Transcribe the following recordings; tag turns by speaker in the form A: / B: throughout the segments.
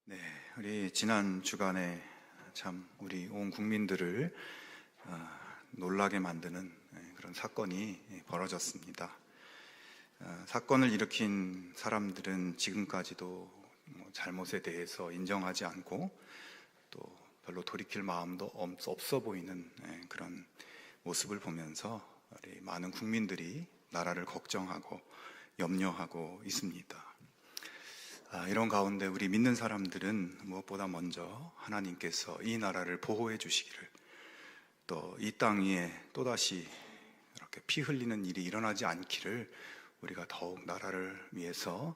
A: 네, 우리 지난 주간에 참 우리 온 국민들을 놀라게 만드는 그런 사건이 벌어졌습니다. 사건을 일으킨 사람들은 지금까지도 잘못에 대해서 인정하지 않고 또 별로 돌이킬 마음도 없어 보이는 그런 모습을 보면서 우리 많은 국민들이 나라를 걱정하고 염려하고 있습니다. 이런 가운데 우리 믿는 사람들은 무엇보다 먼저 하나님께서 이 나라를 보호해 주시기를, 또 이 땅 위에 또다시 이렇게 피 흘리는 일이 일어나지 않기를 우리가 더욱 나라를 위해서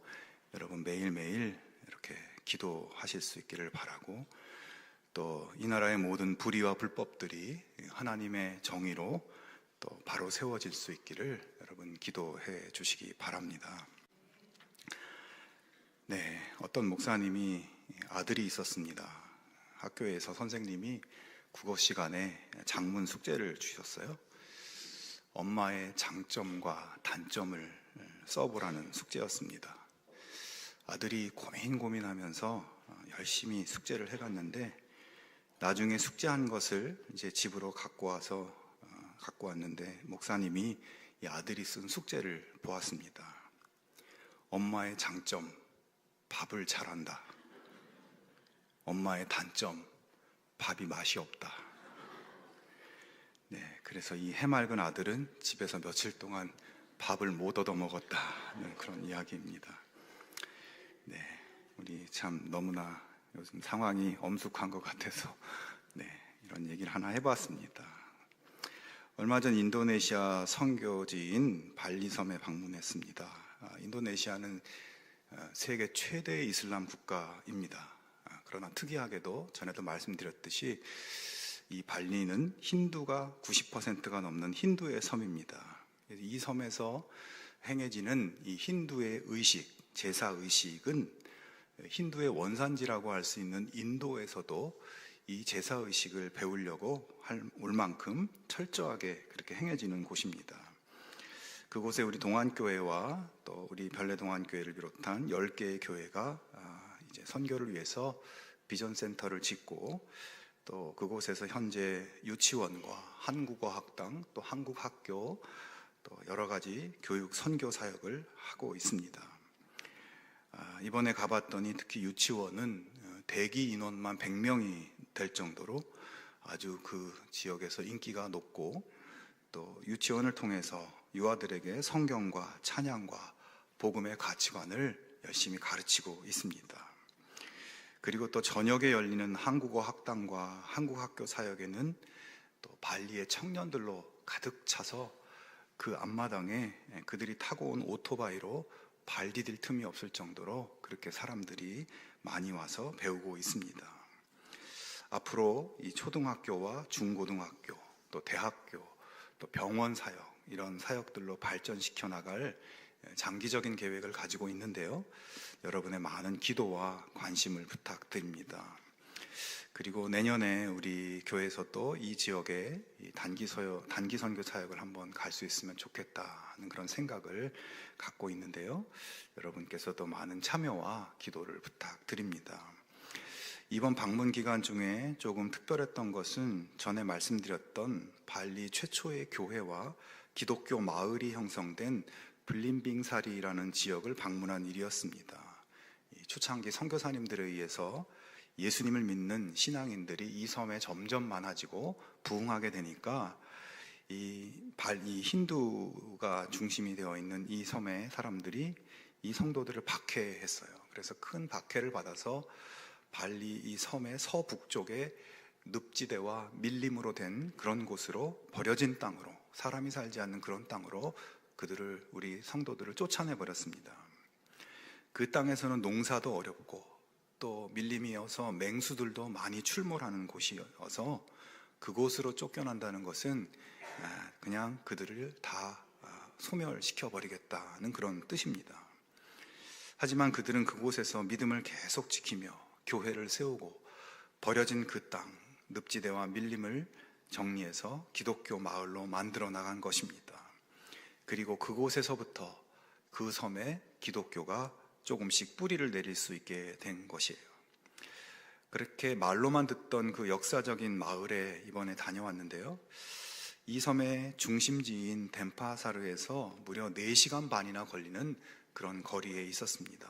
A: 여러분 매일매일 이렇게 기도하실 수 있기를 바라고, 또 이 나라의 모든 불의와 불법들이 하나님의 정의로 또 바로 세워질 수 있기를 여러분 기도해 주시기 바랍니다. 네, 어떤 목사님이 아들이 있었습니다. 학교에서 선생님이 국어 시간에 장문 숙제를 주셨어요. 엄마의 장점과 단점을 써보라는 숙제였습니다. 아들이 고민하면서 열심히 숙제를 해갔는데, 나중에 숙제한 것을 이제 집으로 갖고 왔는데 목사님이 이 아들이 쓴 숙제를 보았습니다. 엄마의 장점, 밥을 잘한다. 엄마의 단점, 밥이 맛이 없다. 네, 그래서 이 해맑은 아들은 집에서 며칠 동안 밥을 못 얻어 먹었다는 그런 이야기입니다. 네, 우리 참 너무나 요즘 상황이 엄숙한 것 같아서 이런 얘기를 하나 해봤습니다. 얼마 전 인도네시아 선교지인 발리섬에 방문했습니다. 인도네시아는 세계 최대의 이슬람 국가입니다. 그러나 특이하게도 전에도 말씀드렸듯이 이 발리는 힌두가 90%가 넘는 힌두의 섬입니다. 이 섬에서 행해지는 이 힌두의 의식, 제사 의식은 힌두의 원산지라고 할 수 있는 인도에서도 이 제사 의식을 배우려고 올 만큼 철저하게 그렇게 행해지는 곳입니다. 그곳에 우리 동안교회와 또 우리 별내동안교회를 비롯한 10개의 교회가 이제 선교를 위해서 비전센터를 짓고, 또 그곳에서 현재 유치원과 한국어 학당, 또 한국학교, 또 여러 가지 교육 선교 사역을 하고 있습니다. 이번에 가봤더니 특히 유치원은 대기 인원만 100명이 될 정도로 아주 그 지역에서 인기가 높고, 또 유치원을 통해서 유아들에게 성경과 찬양과 복음의 가치관을 열심히 가르치고 있습니다. 그리고 또 저녁에 열리는 한국어 학당과 한국학교 사역에는 또 발리의 청년들로 가득 차서 그 앞마당에 그들이 타고 온 오토바이로 발 디딜 틈이 없을 정도로 그렇게 사람들이 많이 와서 배우고 있습니다. 앞으로 이 초등학교와 중고등학교, 또 대학교, 또 병원 사역, 이런 사역들로 발전시켜 나갈 장기적인 계획을 가지고 있는데요. 여러분의 많은 기도와 관심을 부탁드립니다. 그리고 내년에 우리 교회에서 또 이 지역에 단기 선교 사역을 한번 갈 수 있으면 좋겠다는 그런 생각을 갖고 있는데요. 여러분께서도 많은 참여와 기도를 부탁드립니다. 이번 방문 기간 중에 조금 특별했던 것은 전에 말씀드렸던 발리 최초의 교회와 기독교 마을이 형성된 블림빙사리라는 지역을 방문한 일이었습니다. 초창기 선교사님들에 의해서 예수님을 믿는 신앙인들이 이 섬에 점점 많아지고 부흥하게 되니까 이 힌두가 중심이 되어 있는 이 섬의 사람들이 이 성도들을 박해했어요. 그래서 큰 박해를 받아서 발리 이 섬의 서북쪽에 늪지대와 밀림으로 된 그런 곳으로, 버려진 땅으로, 사람이 살지 않는 그런 땅으로 우리 성도들을 쫓아내 버렸습니다. 그 땅에서는 농사도 어렵고 또 밀림이어서 맹수들도 많이 출몰하는 곳이어서 그곳으로 쫓겨난다는 것은 그냥 그들을 다 소멸시켜 버리겠다는 그런 뜻입니다. 하지만 그들은 그곳에서 믿음을 계속 지키며 교회를 세우고 버려진 그 땅, 늪지대와 밀림을 정리해서 기독교 마을로 만들어 나간 것입니다. 그리고 그곳에서부터 그 섬에 기독교가 조금씩 뿌리를 내릴 수 있게 된 것이에요. 그렇게 말로만 듣던 그 역사적인 마을에 이번에 다녀왔는데요. 이 섬의 중심지인 덴파사르에서 무려 4시간 반이나 걸리는 그런 거리에 있었습니다.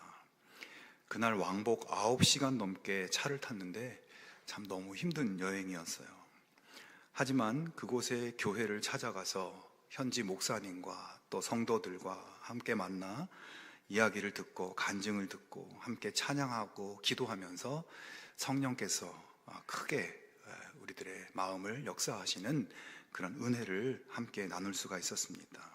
A: 그날 왕복 9시간 넘게 차를 탔는데 참 너무 힘든 여행이었어요. 하지만 그곳에 교회를 찾아가서 현지 목사님과 또 성도들과 함께 만나 이야기를 듣고 간증을 듣고 함께 찬양하고 기도하면서 성령께서 크게 우리들의 마음을 역사하시는 그런 은혜를 함께 나눌 수가 있었습니다.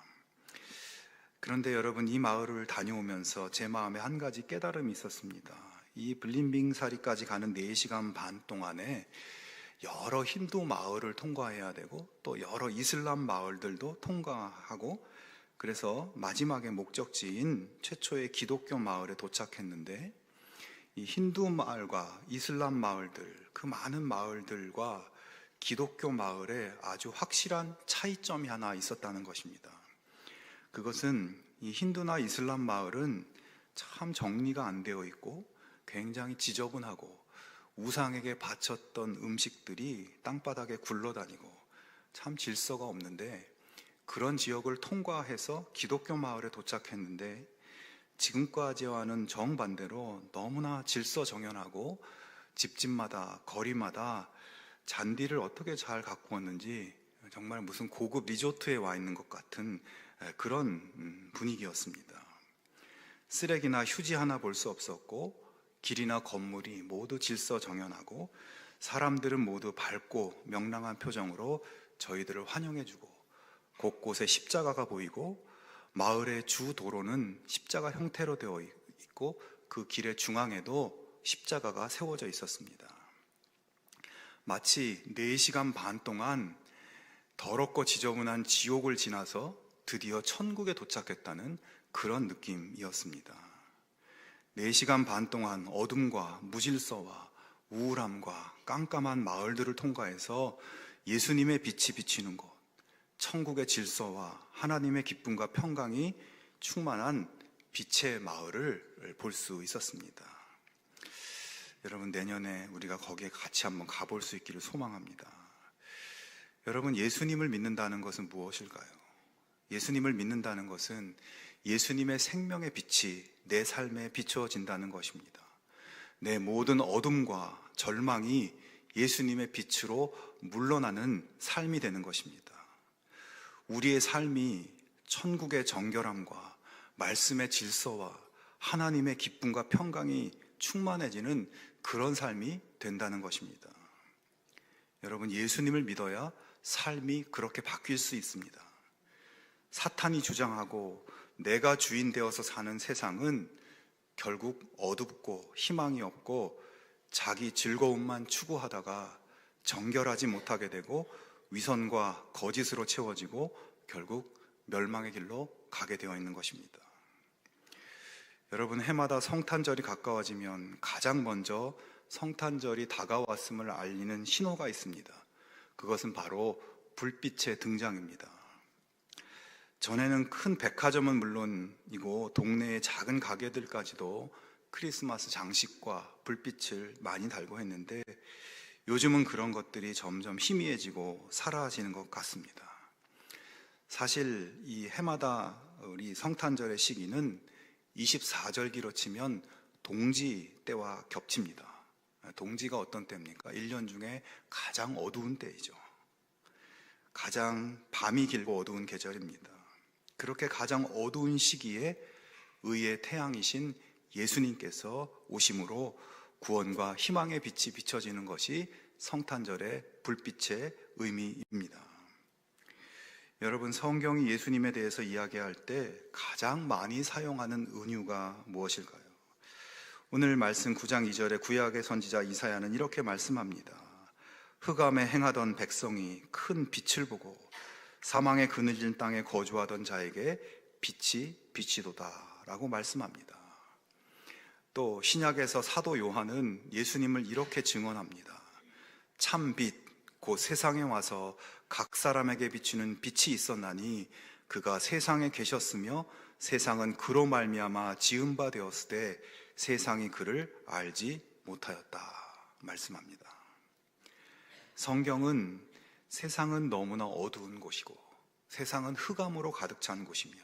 A: 그런데 여러분, 이 마을을 다녀오면서 제 마음에 한 가지 깨달음이 있었습니다. 이 블린빙사리까지 가는 4시간 반 동안에 여러 힌두 마을을 통과해야 되고 또 여러 이슬람 마을들도 통과하고, 그래서 마지막에 목적지인 최초의 기독교 마을에 도착했는데, 이 힌두 마을과 이슬람 마을들, 그 많은 마을들과 기독교 마을에 아주 확실한 차이점이 하나 있었다는 것입니다. 그것은 이 힌두나 이슬람 마을은 참 정리가 안 되어 있고 굉장히 지저분하고 우상에게 바쳤던 음식들이 땅바닥에 굴러다니고 참 질서가 없는데, 그런 지역을 통과해서 기독교 마을에 도착했는데 지금까지와는 정반대로 너무나 질서정연하고 집집마다 거리마다 잔디를 어떻게 잘 가꾸었는지 정말 무슨 고급 리조트에 와 있는 것 같은 그런 분위기였습니다. 쓰레기나 휴지 하나 볼 수 없었고 길이나 건물이 모두 질서정연하고 사람들은 모두 밝고 명랑한 표정으로 저희들을 환영해주고, 곳곳에 십자가가 보이고 마을의 주 도로는 십자가 형태로 되어 있고 그 길의 중앙에도 십자가가 세워져 있었습니다. 마치 4시간 반 동안 더럽고 지저분한 지옥을 지나서 드디어 천국에 도착했다는 그런 느낌이었습니다. 4시간 반 동안 어둠과 무질서와 우울함과 깜깜한 마을들을 통과해서 예수님의 빛이 비치는 곳, 천국의 질서와 하나님의 기쁨과 평강이 충만한 빛의 마을을 볼 수 있었습니다. 여러분, 내년에 우리가 거기에 같이 한번 가볼 수 있기를 소망합니다. 여러분, 예수님을 믿는다는 것은 무엇일까요? 예수님을 믿는다는 것은 예수님의 생명의 빛이 내 삶에 비추어진다는 것입니다. 내 모든 어둠과 절망이 예수님의 빛으로 물러나는 삶이 되는 것입니다. 우리의 삶이 천국의 정결함과 말씀의 질서와 하나님의 기쁨과 평강이 충만해지는 그런 삶이 된다는 것입니다. 여러분, 예수님을 믿어야 삶이 그렇게 바뀔 수 있습니다. 사탄이 주장하고 내가 주인 되어서 사는 세상은 결국 어둡고 희망이 없고 자기 즐거움만 추구하다가 정결하지 못하게 되고 위선과 거짓으로 채워지고 결국 멸망의 길로 가게 되어 있는 것입니다. 여러분, 해마다 성탄절이 가까워지면 가장 먼저 성탄절이 다가왔음을 알리는 신호가 있습니다. 그것은 바로 불빛의 등장입니다. 전에는 큰 백화점은 물론이고 동네의 작은 가게들까지도 크리스마스 장식과 불빛을 많이 달고 했는데, 요즘은 그런 것들이 점점 희미해지고 사라지는 것 같습니다. 사실 이 해마다 우리 성탄절의 시기는 24절기로 치면 동지 때와 겹칩니다. 동지가 어떤 때입니까? 1년 중에 가장 어두운 때이죠. 가장 밤이 길고 어두운 계절입니다. 그렇게 가장 어두운 시기에 의의 태양이신 예수님께서 오심으로 구원과 희망의 빛이 비춰지는 것이 성탄절의 불빛의 의미입니다. 여러분, 성경이 예수님에 대해서 이야기할 때 가장 많이 사용하는 은유가 무엇일까요? 오늘 말씀 9장 2절에 구약의 선지자 이사야는 이렇게 말씀합니다. 흑암에 행하던 백성이 큰 빛을 보고 사망의 그늘진 땅에 거주하던 자에게 빛이 비치도다 라고 말씀합니다. 또 신약에서 사도 요한은 예수님을 이렇게 증언합니다. 참 빛, 곧 세상에 와서 각 사람에게 비추는 빛이 있었나니 그가 세상에 계셨으며 세상은 그로 말미암아 지은 바 되었을 때 세상이 그를 알지 못하였다 말씀합니다. 성경은 세상은 너무나 어두운 곳이고 세상은 흑암으로 가득 찬 곳이며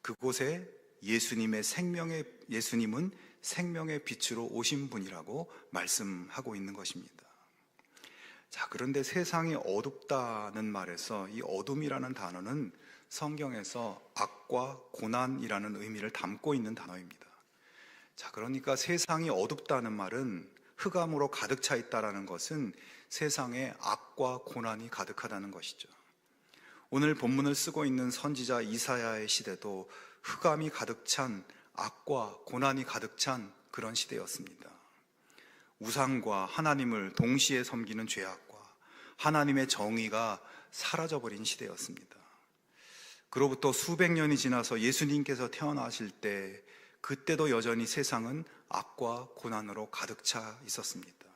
A: 그곳에 예수님은 생명의 빛으로 오신 분이라고 말씀하고 있는 것입니다. 자, 그런데 세상이 어둡다는 말에서 이 어둠이라는 단어는 성경에서 악과 고난이라는 의미를 담고 있는 단어입니다. 자, 그러니까 세상이 어둡다는 말은 흑암으로 가득 차 있다라는 것은 세상에 악과 고난이 가득하다는 것이죠. 오늘 본문을 쓰고 있는 선지자 이사야의 시대도 흑암이 가득 찬 악과 고난이 가득 찬 그런 시대였습니다. 우상과 하나님을 동시에 섬기는 죄악과 하나님의 정의가 사라져버린 시대였습니다. 그로부터 수백 년이 지나서 예수님께서 태어나실 때 그때도 여전히 세상은 악과 고난으로 가득 차 있었습니다.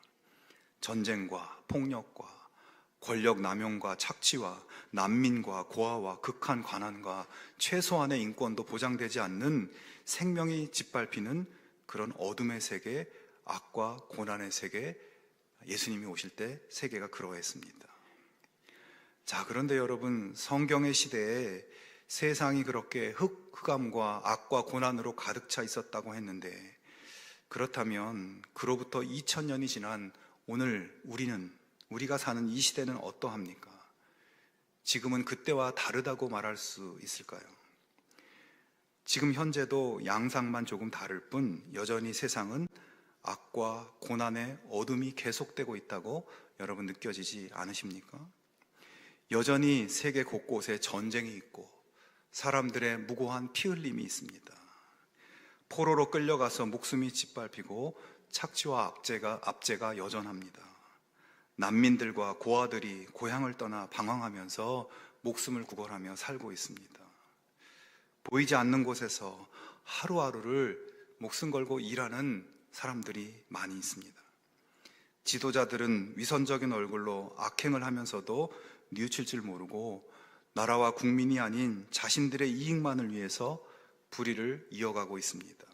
A: 전쟁과 폭력과 권력 남용과 착취와 난민과 고아와 극한 가난과 최소한의 인권도 보장되지 않는 생명이 짓밟히는 그런 어둠의 세계, 악과 고난의 세계, 예수님이 오실 때 세계가 그러했습니다. 자, 그런데 여러분, 성경의 시대에 세상이 그렇게 흑암과 악과 고난으로 가득 차 있었다고 했는데, 그렇다면 그로부터 2000년이 지난 오늘 우리가 사는 이 시대는 어떠합니까? 지금은 그때와 다르다고 말할 수 있을까요? 지금 현재도 양상만 조금 다를 뿐 여전히 세상은 악과 고난의 어둠이 계속되고 있다고 여러분 느껴지지 않으십니까? 여전히 세계 곳곳에 전쟁이 있고 사람들의 무고한 피 흘림이 있습니다. 포로로 끌려가서 목숨이 짓밟히고 착취와 압제가 여전합니다. 난민들과 고아들이 고향을 떠나 방황하면서 목숨을 구걸하며 살고 있습니다. 보이지 않는 곳에서 하루하루를 목숨 걸고 일하는 사람들이 많이 있습니다. 지도자들은 위선적인 얼굴로 악행을 하면서도 뉘우칠 줄 모르고 나라와 국민이 아닌 자신들의 이익만을 위해서 불의를 이어가고 있습니다.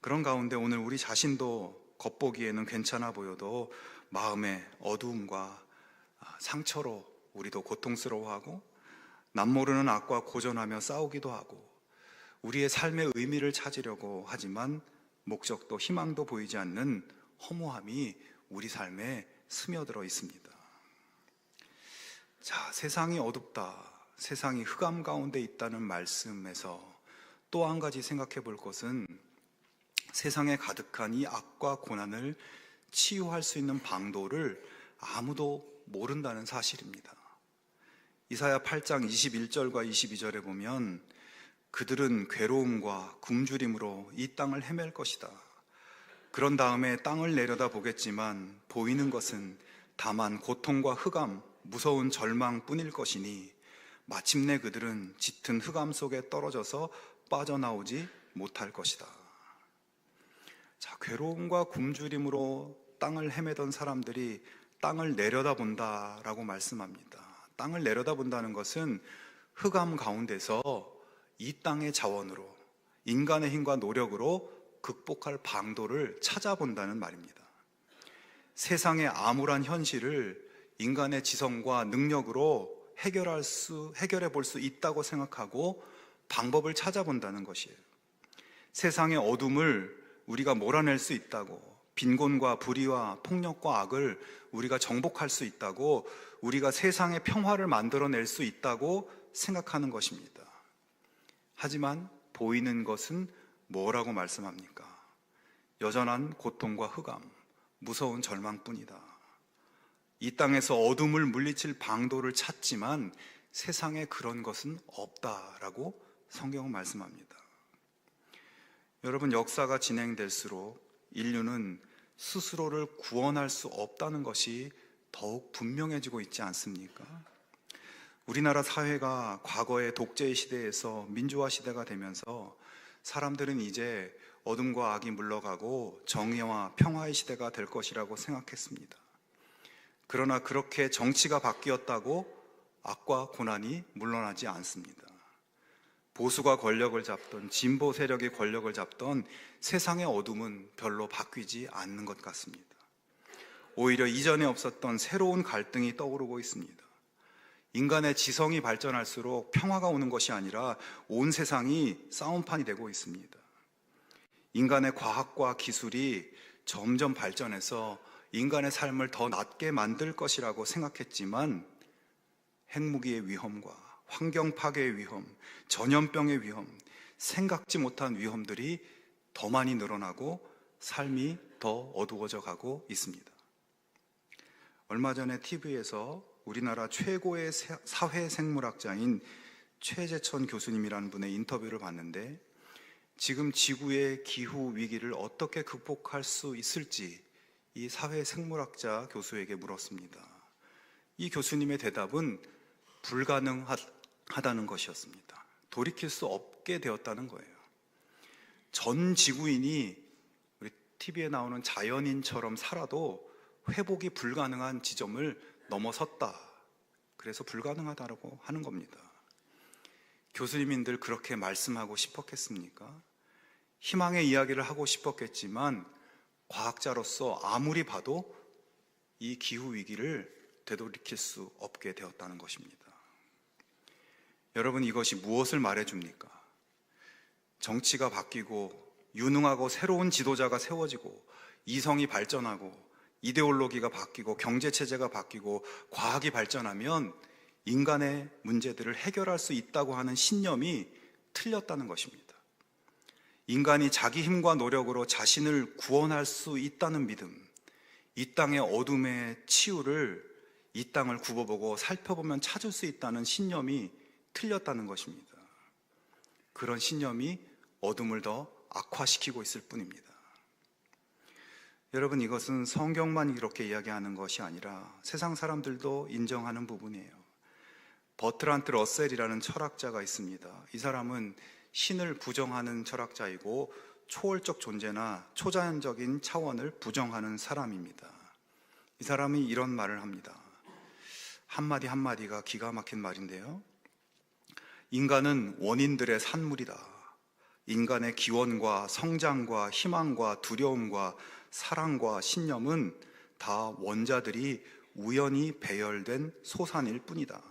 A: 그런 가운데 오늘 우리 자신도 겉보기에는 괜찮아 보여도 마음의 어두움과 상처로 우리도 고통스러워하고 남모르는 악과 고전하며 싸우기도 하고 우리의 삶의 의미를 찾으려고 하지만 목적도 희망도 보이지 않는 허무함이 우리 삶에 스며들어 있습니다. 자, 세상이 어둡다, 세상이 흑암 가운데 있다는 말씀에서 또 한 가지 생각해 볼 것은 세상에 가득한 이 악과 고난을 치유할 수 있는 방도를 아무도 모른다는 사실입니다. 이사야 8장 21절과 22절에 보면 그들은 괴로움과 굶주림으로 이 땅을 헤맬 것이다. 그런 다음에 땅을 내려다 보겠지만 보이는 것은 다만 고통과 흑암, 무서운 절망뿐일 것이니 마침내 그들은 짙은 흑암 속에 떨어져서 빠져나오지 못할 것이다. 자, 괴로움과 굶주림으로 땅을 헤매던 사람들이 땅을 내려다본다라고 말씀합니다. 땅을 내려다본다는 것은 흑암 가운데서 이 땅의 자원으로 인간의 힘과 노력으로 극복할 방도를 찾아본다는 말입니다. 세상의 암울한 현실을 인간의 지성과 능력으로 해결해 볼 수 있다고 생각하고 방법을 찾아본다는 것이에요. 세상의 어둠을 우리가 몰아낼 수 있다고, 빈곤과 불의와 폭력과 악을 우리가 정복할 수 있다고, 우리가 세상의 평화를 만들어낼 수 있다고 생각하는 것입니다. 하지만 보이는 것은 뭐라고 말씀합니까? 여전한 고통과 흑암, 무서운 절망뿐이다. 이 땅에서 어둠을 물리칠 방도를 찾지만 세상에 그런 것은 없다라고 성경은 말씀합니다. 여러분, 역사가 진행될수록 인류는 스스로를 구원할 수 없다는 것이 더욱 분명해지고 있지 않습니까? 우리나라 사회가 과거의 독재 시대에서 민주화 시대가 되면서 사람들은 이제 어둠과 악이 물러가고 정의와 평화의 시대가 될 것이라고 생각했습니다. 그러나 그렇게 정치가 바뀌었다고 악과 고난이 물러나지 않습니다. 보수가 권력을 잡던, 진보 세력이 권력을 잡던 세상의 어둠은 별로 바뀌지 않는 것 같습니다. 오히려 이전에 없었던 새로운 갈등이 떠오르고 있습니다. 인간의 지성이 발전할수록 평화가 오는 것이 아니라 온 세상이 싸움판이 되고 있습니다. 인간의 과학과 기술이 점점 발전해서 인간의 삶을 더 낫게 만들 것이라고 생각했지만 핵무기의 위험과 환경 파괴의 위험, 전염병의 위험, 생각지 못한 위험들이 더 많이 늘어나고 삶이 더 어두워져 가고 있습니다. 얼마 전에 TV에서 우리나라 최고의 사회생물학자인 최재천 교수님이라는 분의 인터뷰를 봤는데, 지금 지구의 기후 위기를 어떻게 극복할 수 있을지 이 사회생물학자 교수에게 물었습니다. 이 교수님의 대답은 불가능하다는 것이었습니다. 돌이킬 수 없게 되었다는 거예요. 전 지구인이 우리 TV에 나오는 자연인처럼 살아도 회복이 불가능한 지점을 넘어섰다. 그래서 불가능하다고 하는 겁니다. 교수님인들 그렇게 말씀하고 싶었겠습니까? 희망의 이야기를 하고 싶었겠지만 과학자로서 아무리 봐도 이 기후 위기를 되돌이킬 수 없게 되었다는 것입니다. 여러분, 이것이 무엇을 말해줍니까? 정치가 바뀌고 유능하고 새로운 지도자가 세워지고 이성이 발전하고 이데올로기가 바뀌고 경제체제가 바뀌고 과학이 발전하면 인간의 문제들을 해결할 수 있다고 하는 신념이 틀렸다는 것입니다. 인간이 자기 힘과 노력으로 자신을 구원할 수 있다는 믿음, 이 땅의 어둠의 치유를 이 땅을 굽어보고 살펴보면 찾을 수 있다는 신념이 틀렸다는 것입니다. 그런 신념이 어둠을 더 악화시키고 있을 뿐입니다. 여러분, 이것은 성경만 이렇게 이야기하는 것이 아니라 세상 사람들도 인정하는 부분이에요. 버트란트 러셀이라는 철학자가 있습니다. 이 사람은 신을 부정하는 철학자이고 초월적 존재나 초자연적인 차원을 부정하는 사람입니다. 이 사람이 이런 말을 합니다. 한마디 한마디가 기가 막힌 말인데요. 인간은 원인들의 산물이다. 인간의 기원과 성장과 희망과 두려움과 사랑과 신념은 다 원자들이 우연히 배열된 소산일 뿐이다.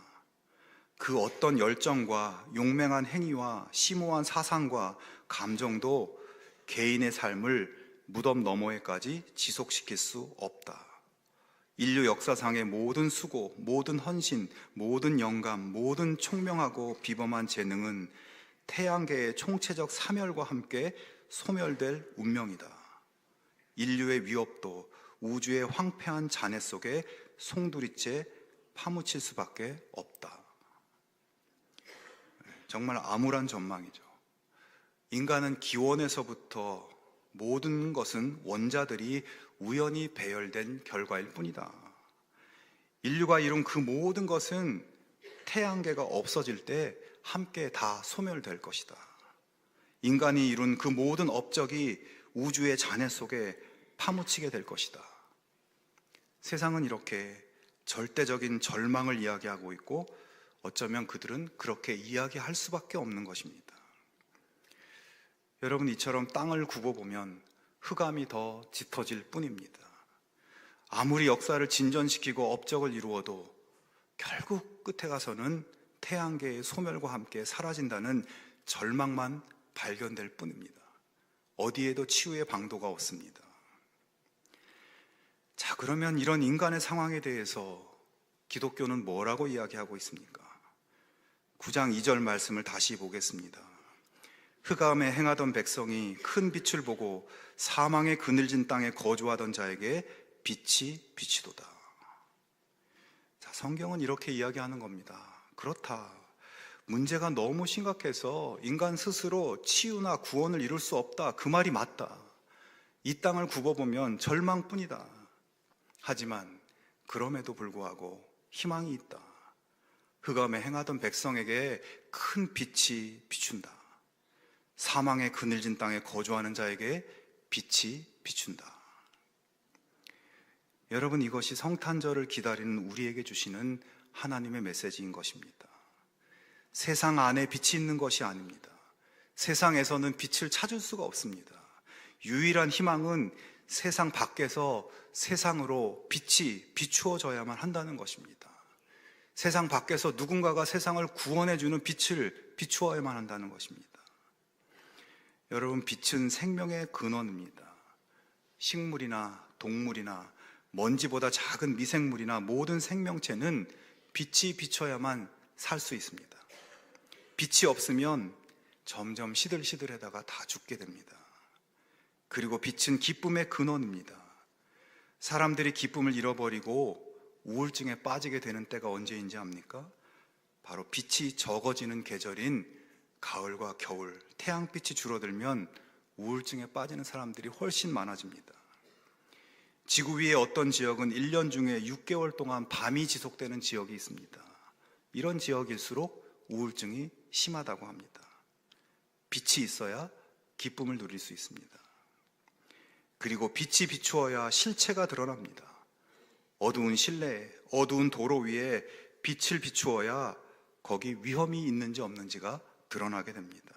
A: 그 어떤 열정과 용맹한 행위와 심오한 사상과 감정도 개인의 삶을 무덤 너머에까지 지속시킬 수 없다. 인류 역사상의 모든 수고, 모든 헌신, 모든 영감, 모든 총명하고 비범한 재능은 태양계의 총체적 사멸과 함께 소멸될 운명이다. 인류의 위협도 우주의 황폐한 잔해 속에 송두리째 파묻힐 수밖에 없다. 정말 암울한 전망이죠. 인간은 기원에서부터 모든 것은 원자들이 우연히 배열된 결과일 뿐이다. 인류가 이룬 그 모든 것은 태양계가 없어질 때 함께 다 소멸될 것이다. 인간이 이룬 그 모든 업적이 우주의 잔해 속에 파묻히게 될 것이다. 세상은 이렇게 절대적인 절망을 이야기하고 있고 어쩌면 그들은 그렇게 이야기할 수밖에 없는 것입니다. 여러분, 이처럼 땅을 굽어보면 흑암이 더 짙어질 뿐입니다. 아무리 역사를 진전시키고 업적을 이루어도 결국 끝에 가서는 태양계의 소멸과 함께 사라진다는 절망만 발견될 뿐입니다. 어디에도 치유의 방도가 없습니다. 자, 그러면 이런 인간의 상황에 대해서 기독교는 뭐라고 이야기하고 있습니까? 9장 2절 말씀을 다시 보겠습니다. 흑암에 행하던 백성이 큰 빛을 보고 사망의 그늘진 땅에 거주하던 자에게 빛이 비치도다. 자, 성경은 이렇게 이야기하는 겁니다. 그렇다. 문제가 너무 심각해서 인간 스스로 치유나 구원을 이룰 수 없다. 그 말이 맞다. 이 땅을 굽어보면 절망뿐이다. 하지만 그럼에도 불구하고 희망이 있다. 흑암에 행하던 백성에게 큰 빛이 비춘다. 사망의 그늘진 땅에 거주하는 자에게 빛이 비춘다. 여러분, 이것이 성탄절을 기다리는 우리에게 주시는 하나님의 메시지인 것입니다. 세상 안에 빛이 있는 것이 아닙니다. 세상에서는 빛을 찾을 수가 없습니다. 유일한 희망은 세상 밖에서 세상으로 빛이 비추어져야만 한다는 것입니다. 세상 밖에서 누군가가 세상을 구원해주는 빛을 비추어야만 한다는 것입니다. 여러분, 빛은 생명의 근원입니다. 식물이나 동물이나 먼지보다 작은 미생물이나 모든 생명체는 빛이 비춰야만 살 수 있습니다. 빛이 없으면 점점 시들시들하다가 다 죽게 됩니다. 그리고 빛은 기쁨의 근원입니다. 사람들이 기쁨을 잃어버리고 우울증에 빠지게 되는 때가 언제인지 압니까? 바로 빛이 적어지는 계절인 가을과 겨울, 태양빛이 줄어들면 우울증에 빠지는 사람들이 훨씬 많아집니다. 지구 위의 어떤 지역은 1년 중에 6개월 동안 밤이 지속되는 지역이 있습니다. 이런 지역일수록 우울증이 심하다고 합니다. 빛이 있어야 기쁨을 누릴 수 있습니다. 그리고 빛이 비추어야 실체가 드러납니다. 어두운 실내에, 어두운 도로 위에 빛을 비추어야 거기 위험이 있는지 없는지가 드러나게 됩니다.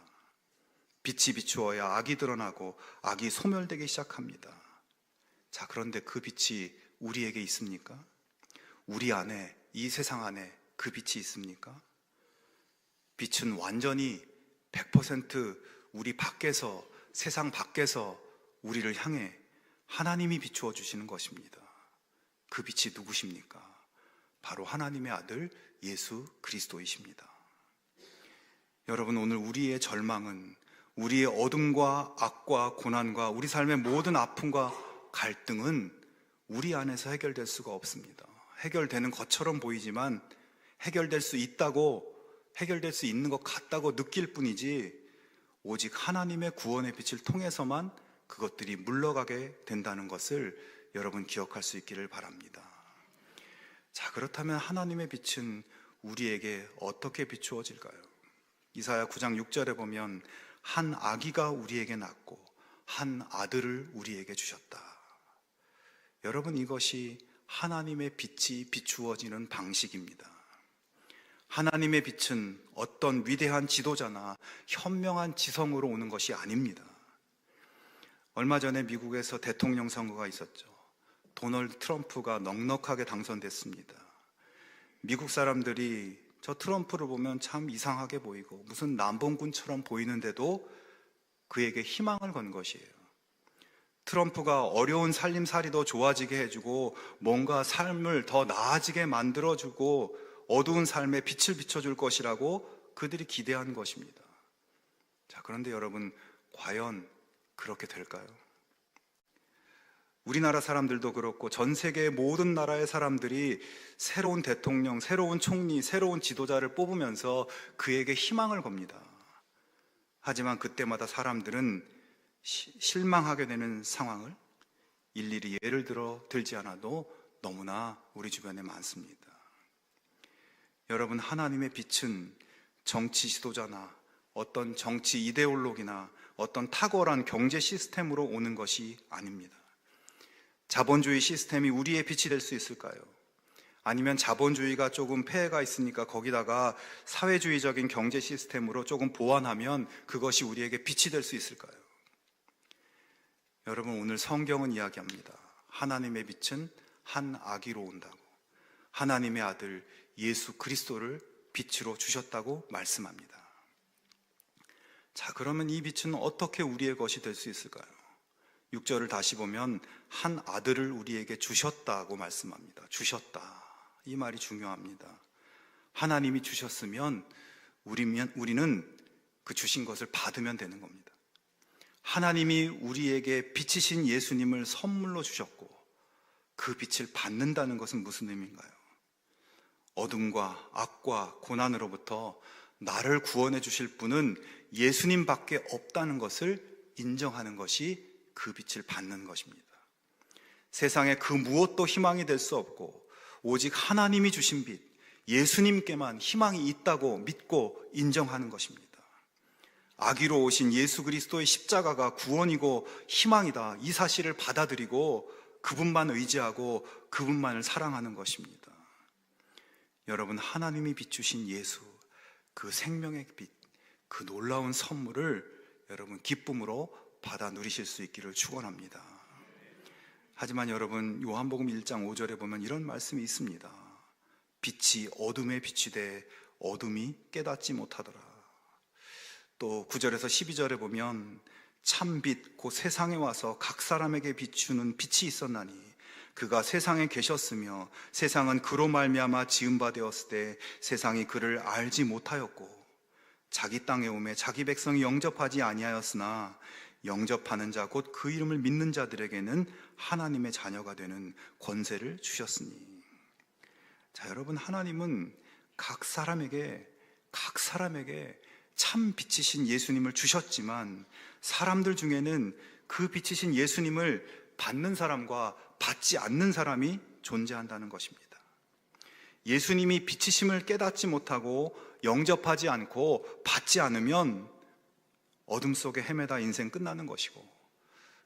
A: 빛이 비추어야 악이 드러나고 악이 소멸되기 시작합니다. 자, 그런데 그 빛이 우리에게 있습니까? 우리 안에, 이 세상 안에 그 빛이 있습니까? 빛은 완전히 100% 우리 밖에서, 세상 밖에서 우리를 향해 하나님이 비추어 주시는 것입니다. 그 빛이 누구십니까? 바로 하나님의 아들 예수 그리스도이십니다. 여러분, 오늘 우리의 절망은, 우리의 어둠과 악과 고난과 우리 삶의 모든 아픔과 갈등은 우리 안에서 해결될 수가 없습니다. 해결되는 것처럼 보이지만 해결될 수 있다고, 해결될 수 있는 것 같다고 느낄 뿐이지, 오직 하나님의 구원의 빛을 통해서만 그것들이 물러가게 된다는 것을 여러분 기억할 수 있기를 바랍니다. 자, 그렇다면 하나님의 빛은 우리에게 어떻게 비추어질까요? 이사야 9장 6절에 보면 한 아기가 우리에게 낳고 한 아들을 우리에게 주셨다. 여러분, 이것이 하나님의 빛이 비추어지는 방식입니다. 하나님의 빛은 어떤 위대한 지도자나 현명한 지성으로 오는 것이 아닙니다. 얼마 전에 미국에서 대통령 선거가 있었죠. 도널드 트럼프가 넉넉하게 당선됐습니다. 미국 사람들이 저 트럼프를 보면 참 이상하게 보이고 무슨 남봉꾼처럼 보이는데도 그에게 희망을 건 것이에요. 트럼프가 어려운 살림살이도 좋아지게 해주고 뭔가 삶을 더 나아지게 만들어주고 어두운 삶에 빛을 비춰줄 것이라고 그들이 기대한 것입니다. 자, 그런데 여러분, 과연 그렇게 될까요? 우리나라 사람들도 그렇고 전 세계의 모든 나라의 사람들이 새로운 대통령, 새로운 총리, 새로운 지도자를 뽑으면서 그에게 희망을 겁니다. 하지만 그때마다 사람들은 실망하게 되는 상황을 일일이 예를 들지 않아도 너무나 우리 주변에 많습니다. 여러분, 하나님의 빛은 정치 지도자나 어떤 정치 이데올로기나 어떤 탁월한 경제 시스템으로 오는 것이 아닙니다. 자본주의 시스템이 우리의 빛이 될 수 있을까요? 아니면 자본주의가 조금 폐해가 있으니까 거기다가 사회주의적인 경제 시스템으로 조금 보완하면 그것이 우리에게 빛이 될 수 있을까요? 여러분, 오늘 성경은 이야기합니다. 하나님의 빛은 한 아기로 온다고, 하나님의 아들 예수 그리스도를 빛으로 주셨다고 말씀합니다. 자, 그러면 이 빛은 어떻게 우리의 것이 될 수 있을까요? 6절을 다시 보면 한 아들을 우리에게 주셨다고 말씀합니다. 주셨다. 이 말이 중요합니다. 하나님이 주셨으면 우리는 그 주신 것을 받으면 되는 겁니다. 하나님이 우리에게 빛이신 예수님을 선물로 주셨고 그 빛을 받는다는 것은 무슨 의미인가요? 어둠과 악과 고난으로부터 나를 구원해 주실 분은 예수님밖에 없다는 것을 인정하는 것이 그 빛을 받는 것입니다. 세상에 그 무엇도 희망이 될 수 없고 오직 하나님이 주신 빛, 예수님께만 희망이 있다고 믿고 인정하는 것입니다. 아기로 오신 예수 그리스도의 십자가가 구원이고 희망이다, 이 사실을 받아들이고 그분만 의지하고 그분만을 사랑하는 것입니다. 여러분, 하나님이 비추신 예수, 그 생명의 빛, 그 놀라운 선물을 여러분 기쁨으로 받아 누리실 수 있기를 축원합니다. 하지만 여러분, 요한복음 1장 5절에 보면 이런 말씀이 있습니다. 빛이 어둠에 비치되 어둠이 깨닫지 못하더라. 또 9절에서 12절에 보면 참빛 곧 세상에 와서 각 사람에게 비추는 빛이 있었나니 그가 세상에 계셨으며 세상은 그로 말미암아 지은 바 되었을 때 세상이 그를 알지 못하였고 자기 땅에 오매 자기 백성이 영접하지 아니하였으나 영접하는 자 곧 그 이름을 믿는 자들에게는 하나님의 자녀가 되는 권세를 주셨으니. 자, 여러분, 하나님은 각 사람에게 참 빛이신 예수님을 주셨지만 사람들 중에는 그 빛이신 예수님을 받는 사람과 받지 않는 사람이 존재한다는 것입니다. 예수님이 빛이심을 깨닫지 못하고 영접하지 않고 받지 않으면 어둠 속에 헤매다 인생 끝나는 것이고,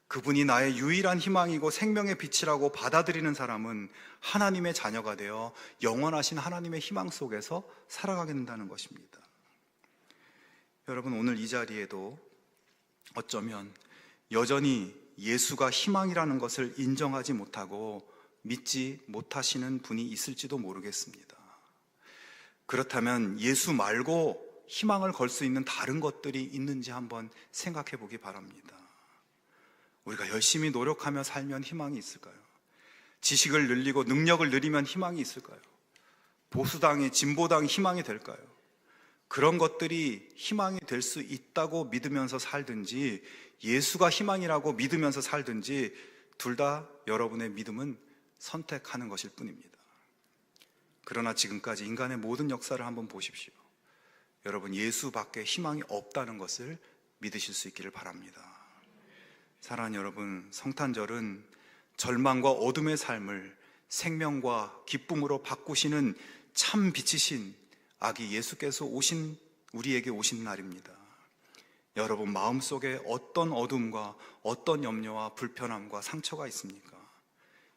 A: 그분이 나의 유일한 희망이고 생명의 빛이라고 받아들이는 사람은 하나님의 자녀가 되어 영원하신 하나님의 희망 속에서 살아가게 된다는 것입니다. 여러분, 오늘 이 자리에도 어쩌면 여전히 예수가 희망이라는 것을 인정하지 못하고 믿지 못하시는 분이 있을지도 모르겠습니다. 그렇다면 예수 말고 희망을 걸 수 있는 다른 것들이 있는지 한번 생각해 보기 바랍니다. 우리가 열심히 노력하며 살면 희망이 있을까요? 지식을 늘리고 능력을 늘리면 희망이 있을까요? 보수당이, 진보당이 희망이 될까요? 그런 것들이 희망이 될 수 있다고 믿으면서 살든지 예수가 희망이라고 믿으면서 살든지 둘 다 여러분의 믿음은 선택하는 것일 뿐입니다. 그러나 지금까지 인간의 모든 역사를 한번 보십시오. 여러분, 예수밖에 희망이 없다는 것을 믿으실 수 있기를 바랍니다. 사랑하는 여러분, 성탄절은 절망과 어둠의 삶을 생명과 기쁨으로 바꾸시는 참 빛이신 아기 예수께서 우리에게 오신 날입니다. 여러분, 마음속에 어떤 어둠과 어떤 염려와 불편함과 상처가 있습니까?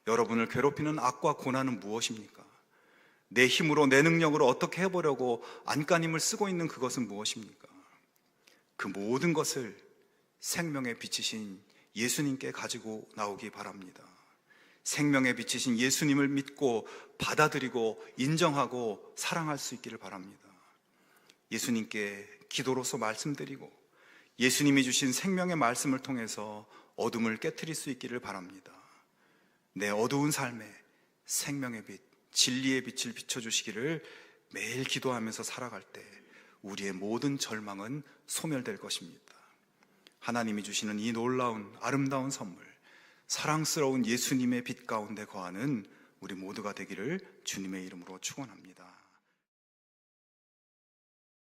A: 여러분을 괴롭히는 악과 고난은 무엇입니까? 내 힘으로, 내 능력으로 어떻게 해보려고 안간힘을 쓰고 있는 그것은 무엇입니까? 그 모든 것을 생명의 빛이신 예수님께 가지고 나오기 바랍니다. 생명의 빛이신 예수님을 믿고 받아들이고 인정하고 사랑할 수 있기를 바랍니다. 예수님께 기도로서 말씀드리고 예수님이 주신 생명의 말씀을 통해서 어둠을 깨트릴 수 있기를 바랍니다. 내 어두운 삶에 생명의 빛, 진리의 빛을 비춰주시기를 매일 기도하면서 살아갈 때 우리의 모든 절망은 소멸될 것입니다. 하나님이 주시는 이 놀라운 아름다운 선물, 사랑스러운 예수님의 빛 가운데 거하는 우리 모두가 되기를 주님의 이름으로 축원합니다.